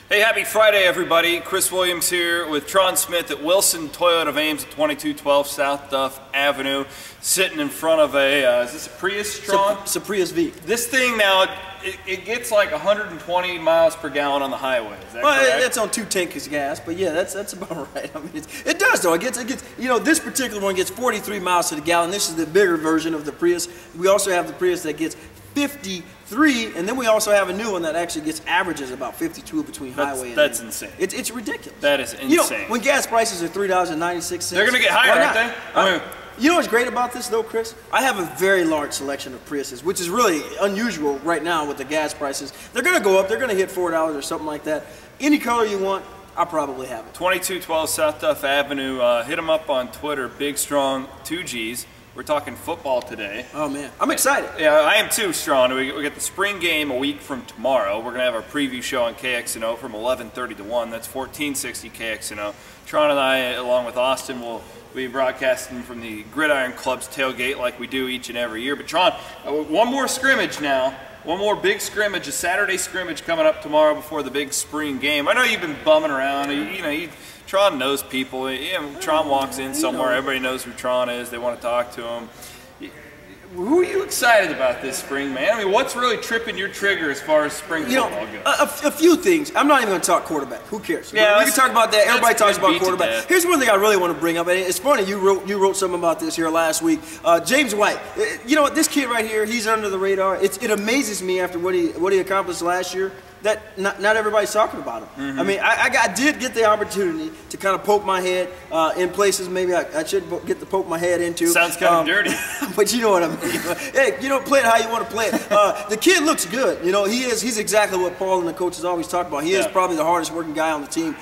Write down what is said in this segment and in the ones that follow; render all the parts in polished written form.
Hey, happy Friday, everybody. Chris Williams here with Tron Smith at Wilson Toyota of Ames at 2212 South Duff Avenue, sitting in front of a, is this a Prius, Tron? It's a Prius V. This thing now, it gets like 120 miles per gallon on the highway, is that correct? It's on 2 tanks of gas, but yeah, that's about right. I mean, it does though. It gets, you know, this particular one gets 43 miles to the gallon. This is the bigger version of the Prius. We also have the Prius that gets 53, and then we also have a new one that actually gets averages about 52 between highway and that's insane. It's ridiculous. That is insane. You know, when gas prices are $3.96, they're going to get higher, aren't they? I mean, you know what's great about this though, Chris? I have a very large selection of Priuses, which is really unusual right now with the gas prices. They're going to go up. They're going to hit $4 or something like that. Any color you want, I'll probably have it. 2212 South Duff Avenue. Hit them up on Twitter, Big Strong 2Gs. We're talking football today. Oh man, I'm excited. Yeah, I am too, Strong. We got the spring game a week from tomorrow. We're gonna have our preview show on KXNO from 11:30 to 1. That's 1460 KXNO. Tron and I, along with Austin, will be broadcasting from the Gridiron Club's tailgate like we do each and every year. But Tron, one more scrimmage now. One more big scrimmage, a Saturday scrimmage coming up tomorrow before the big spring game. I know you've been bumming around. Tron knows people. Tron walks in somewhere, everybody knows who Tron is. They want to talk to him. Who are you excited about this spring, man? I mean, what's really tripping your trigger as far as spring football goes? A few things. I'm not even going to talk quarterback. Who cares? Yeah, we can talk about that. Everybody talks about quarterback. Death. Here's one thing I really want to bring up. And it's funny, you wrote something about this here last week. James White. You know what? This kid right here, he's under the radar. It amazes me after what he accomplished last year that not everybody's talking about him. Mm-hmm. I mean, I did get the opportunity to kind of poke my head in places maybe I should get to poke my head into. Sounds kind of dirty. But you know what I mean. Hey, you know, play it how you want to play it. The kid looks good. You know, he's exactly what Paul and the coaches always talk about. He is probably the hardest working guy on the team.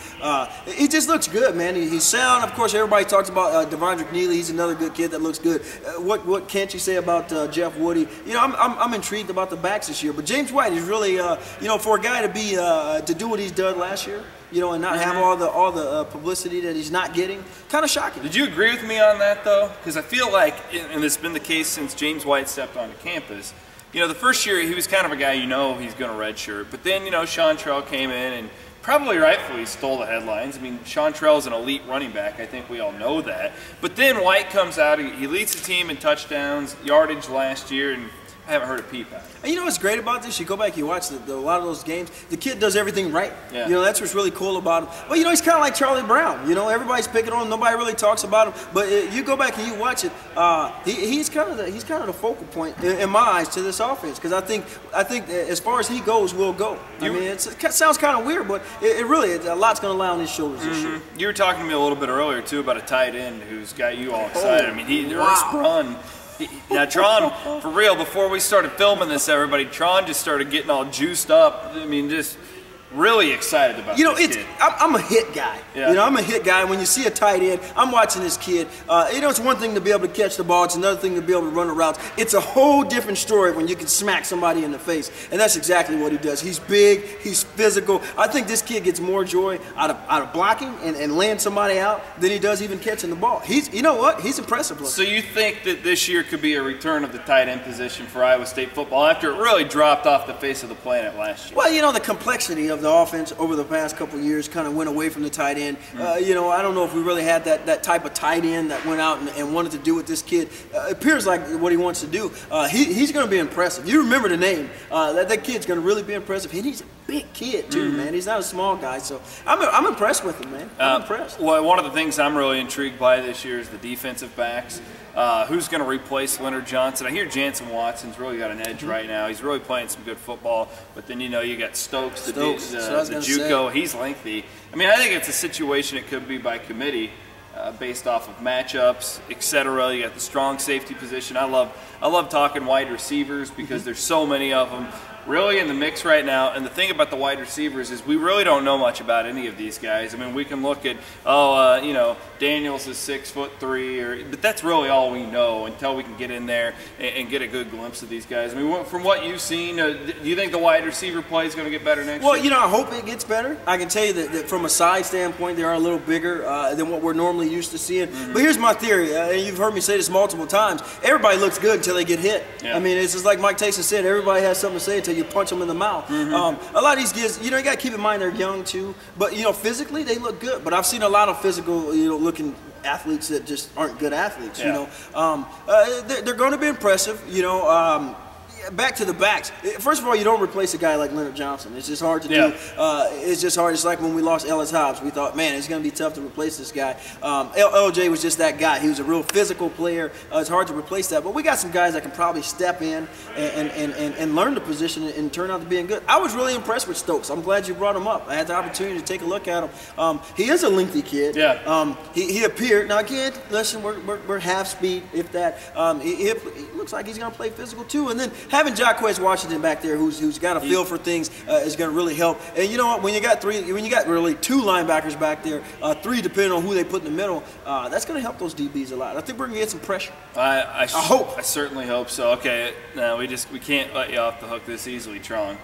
He just looks good, man. He's sound. Of course, everybody talks about Devondrick Neely. He's another good kid that looks good. What can't you say about Jeff Woody? You know, I'm intrigued about the backs this year. But James White is really, you know, for a guy to be to do what he's done last year, you know, and not have all the publicity that he's not getting, kind of shocking. Did you agree with me on that though? Because I feel like, and it's been the case since James White stepped onto campus. You know, the first year he was kind of a guy, you know, he's going to redshirt. But then, you know, Chantrell came in and probably rightfully stole the headlines. I mean, Chantrell's an elite running back. I think we all know that. But then White comes out. He leads the team in touchdowns, yardage last year, and I haven't heard a peep out. And you know what's great about this? You go back, you watch a lot of those games. The kid does everything right. Yeah. You know, that's what's really cool about him. Well, you know, he's kind of like Charlie Brown. You know, everybody's picking on him. Nobody really talks about him. But you go back and you watch it. He's kind of the focal point in my eyes to this offense. Because I think as far as he goes, we'll go. I mean, it sounds kind of weird, but it really a lot's going to lie on his shoulders this year. You were talking to me a little bit earlier too about a tight end who's got you all excited. I mean, Ernest Brunn. Now, Tron, for real, before we started filming this, everybody, Tron just started getting all juiced up. I mean, just really excited about this kid. I'm a hit guy. Yeah. You know, I'm a hit guy. When you see a tight end, I'm watching this kid. You know, it's one thing to be able to catch the ball. It's another thing to be able to run the routes. It's a whole different story when you can smack somebody in the face. And that's exactly what he does. He's big. He's physical. I think this kid gets more joy out of blocking and laying somebody out than he does even catching the ball. You know what? He's impressive looking. So you think that this year could be a return of the tight end position for Iowa State football after it really dropped off the face of the planet last year? Well, you know, the complexity of the offense over the past couple of years kind of went away from the tight end. You know, I don't know if we really had that type of tight end that went out and wanted to do what this kid appears like what he wants to do. He's going to be impressive. You remember the name. That kid's going to really be impressive. And he's a big kid too, man. He's not a small guy. So I'm impressed with him, man. I'm impressed. Well, one of the things I'm really intrigued by this year is the defensive backs. Who's going to replace Leonard Johnson? I hear Jansen Watson's really got an edge right now. He's really playing some good football. But then, you know, you got Stokes, the JUCO. He's lengthy. I mean, I think it's a situation it could be by committee based off of matchups, etc. You got the strong safety position. I love talking wide receivers because there's so many of them really in the mix right now. And the thing about the wide receivers is we really don't know much about any of these guys. I mean, we can look at, you know, Daniels is 6'3", but that's really all we know until we can get in there and get a good glimpse of these guys. I mean, from what you've seen, do you think the wide receiver play is going to get better next year? Well, you know, I hope it gets better. I can tell you that from a size standpoint, they are a little bigger than what we're normally used to seeing. But here's my theory, and you've heard me say this multiple times. Everybody looks good until they get hit. Yeah. I mean, it's just like Mike Tyson said, everybody has something to say until you punch them in the mouth. A lot of these kids, you know, you got to keep in mind they're young too, but you know, physically they look good. But I've seen a lot of physical, you know, looking athletes that just aren't good athletes. You know, they're going to be impressive. You know. Back to the backs. First of all, you don't replace a guy like Leonard Johnson. It's just hard to do. It's just hard. It's like when we lost Ellis Hobbs. We thought, man, it's going to be tough to replace this guy. LJ was just that guy. He was a real physical player. It's hard to replace that. But we got some guys that can probably step in and learn the position and turn out to being good. I was really impressed with Stokes. I'm glad you brought him up. I had the opportunity to take a look at him. He is a lengthy kid. He appeared. Now, again, listen, we're half speed, if that. He looks like he's going to play physical, too. And then having Jacquez Washington back there, who's got a feel for things, is going to really help. And you know what? When you got really two linebackers back there, three depending on who they put in the middle, that's going to help those DBs a lot. I think we're going to get some pressure. I hope. I certainly hope so. Okay, no, we can't let you off the hook this easily, Tron.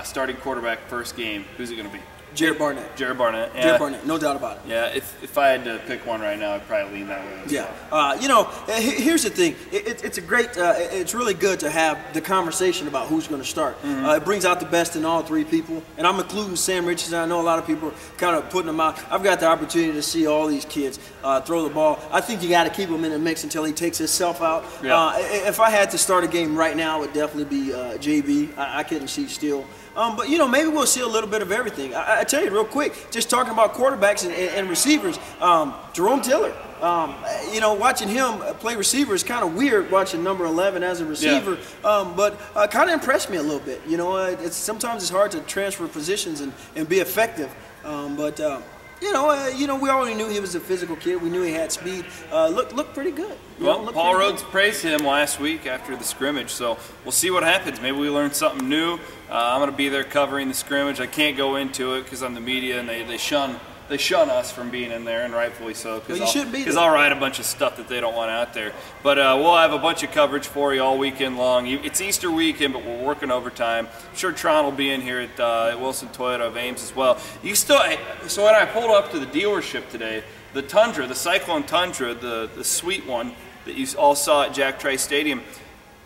Starting quarterback first game. Who's it going to be? Jared Barnett. Jared Barnett. Yeah. Jared Barnett, no doubt about it. Yeah, if I had to pick one right now, I'd probably lean that way as well. You know, here's the thing. It's a great, it's really good to have the conversation about who's going to start. It brings out the best in all three people. And I'm including Sam Richardson. I know a lot of people are kind of putting him out. I've got the opportunity to see all these kids throw the ball. I think you got to keep him in the mix until he takes himself out. If I had to start a game right now, it would definitely be JB. I couldn't see Steele. But, you know, maybe we'll see a little bit of everything. I tell you real quick, just talking about quarterbacks and receivers, Jerome Tiller, you know, watching him play receiver is kind of weird watching number 11 as a receiver, but kind of impressed me a little bit. You know, sometimes it's hard to transfer positions and be effective, you know, we already knew he was a physical kid. We knew he had speed. Looked pretty good. Well, Paul Rhodes praised him last week after the scrimmage, so we'll see what happens. Maybe we learn something new. I'm going to be there covering the scrimmage. I can't go into it because I'm the media, and they shun us from being in there, and rightfully so. Because I'll write a bunch of stuff that they don't want out there. But we'll have a bunch of coverage for you all weekend long. It's Easter weekend, but we're working overtime. I'm sure Tron will be in here at Wilson Toyota of Ames as well. So when I pulled up to the dealership today, the Tundra, the Cyclone Tundra, the sweet one that you all saw at Jack Trice Stadium,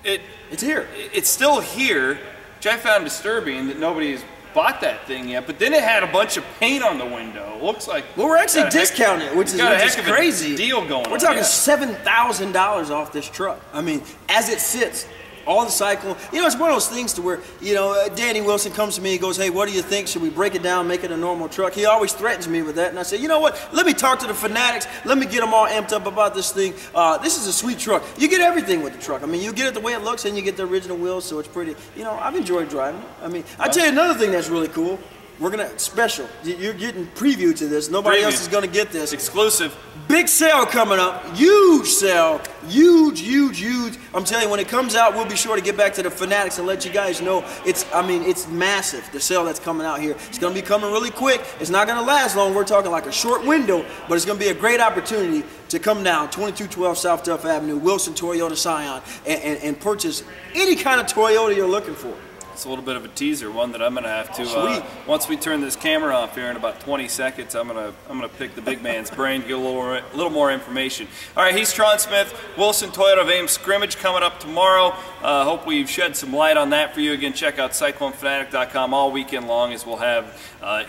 it's here. It's still here, which I found disturbing that nobody's bought that thing yet, but then it had a bunch of paint on the window. It looks like we're actually discounting it, which is crazy. Deal going on. We're talking $7,000 off this truck. I mean, as it sits, all the Cyclone. You know, it's one of those things to where, you know, Danny Wilson comes to me and goes, "Hey, what do you think? Should we break it down, make it a normal truck?" He always threatens me with that, and I say, you know what? Let me talk to the fanatics. Let me get them all amped up about this thing. This is a sweet truck. You get everything with the truck. I mean, you get it the way it looks, and you get the original wheels, so it's pretty. You know, I've enjoyed driving it. I mean, I tell you another thing that's really cool. We're gonna special. You're getting preview to this. Nobody else is gonna get this. Exclusive. Big sale coming up. Huge sale. Huge, huge, huge. I'm telling you, when it comes out, we'll be sure to get back to the fanatics and let you guys know. It's massive. The sale that's coming out here. It's gonna be coming really quick. It's not gonna last long. We're talking like a short window, but it's gonna be a great opportunity to come down 2212 South Duff Avenue, Wilson Toyota Scion, and purchase any kind of Toyota you're looking for. It's a little bit of a teaser, one that I'm going to have to. Once we turn this camera off here in about 20 seconds, I'm gonna pick the big man's brain, get a little more information. All right, he's Tron Smith, Wilson Toyota of Ames scrimmage coming up tomorrow. Hope we've shed some light on that for you. Again, check out CycloneFanatic.com all weekend long, as we'll have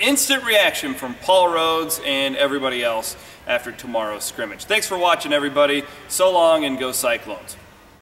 instant reaction from Paul Rhodes and everybody else after tomorrow's scrimmage. Thanks for watching, everybody. So long, and go Cyclones.